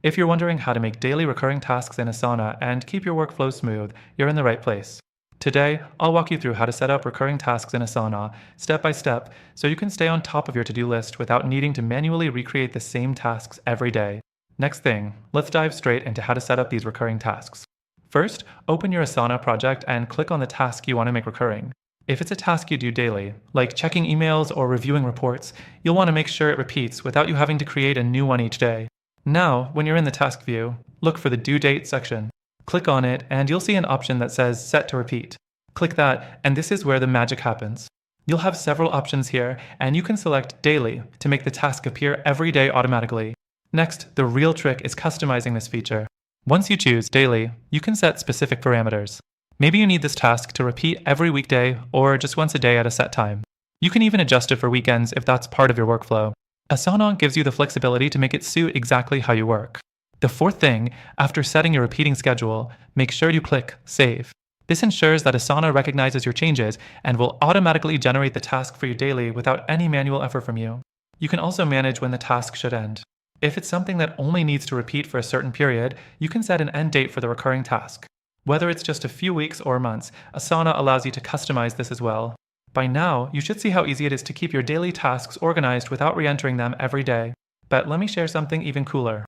If you're wondering how to make daily recurring tasks in Asana and keep your workflow smooth, you're in the right place. Today, I'll walk you through how to set up recurring tasks in Asana step by step so you can stay on top of your to-do list without needing to manually recreate the same tasks every day. Next thing, let's dive straight into how to set up these recurring tasks. First, open your Asana project and click on the task you want to make recurring. If it's a task you do daily, like checking emails or reviewing reports, you'll want to make sure it repeats without you having to create a new one each day. Now, when you're in the task view, look for the due date section. Click on it and you'll see an option that says Set to Repeat. Click that and this is where the magic happens. You'll have several options here and you can select Daily to make the task appear every day automatically. Next, the real trick is customizing this feature. Once you choose Daily, you can set specific parameters. Maybe you need this task to repeat every weekday or just once a day at a set time. You can even adjust it for weekends if that's part of your workflow. Asana gives you the flexibility to make it suit exactly how you work. The fourth thing, after setting your repeating schedule, make sure you click Save. This ensures that Asana recognizes your changes and will automatically generate the task for you daily without any manual effort from you. You can also manage when the task should end. If it's something that only needs to repeat for a certain period, you can set an end date for the recurring task. Whether it's just a few weeks or months, Asana allows you to customize this as well. By now, you should see how easy it is to keep your daily tasks organized without re-entering them every day. But let me share something even cooler.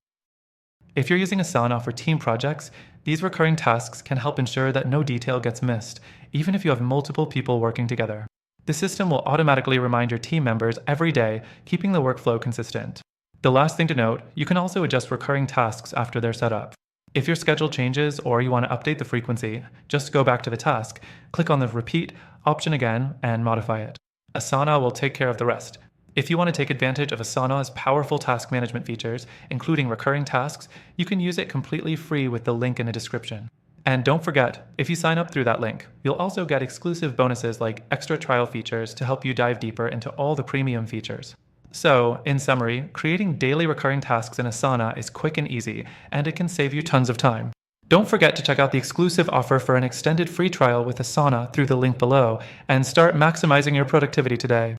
If you're using Asana for team projects, these recurring tasks can help ensure that no detail gets missed, even if you have multiple people working together. The system will automatically remind your team members every day, keeping the workflow consistent. The last thing to note, you can also adjust recurring tasks after they're set up. If your schedule changes or you want to update the frequency, just go back to the task, click on the Repeat option again, and modify it. Asana will take care of the rest. If you want to take advantage of Asana's powerful task management features, including recurring tasks, you can use it completely free with the link in the description. And don't forget, if you sign up through that link, you'll also get exclusive bonuses like extra trial features to help you dive deeper into all the premium features. So, in summary, creating daily recurring tasks in Asana is quick and easy, and it can save you tons of time. Don't forget to check out the exclusive offer for an extended free trial with Asana through the link below, and start maximizing your productivity today.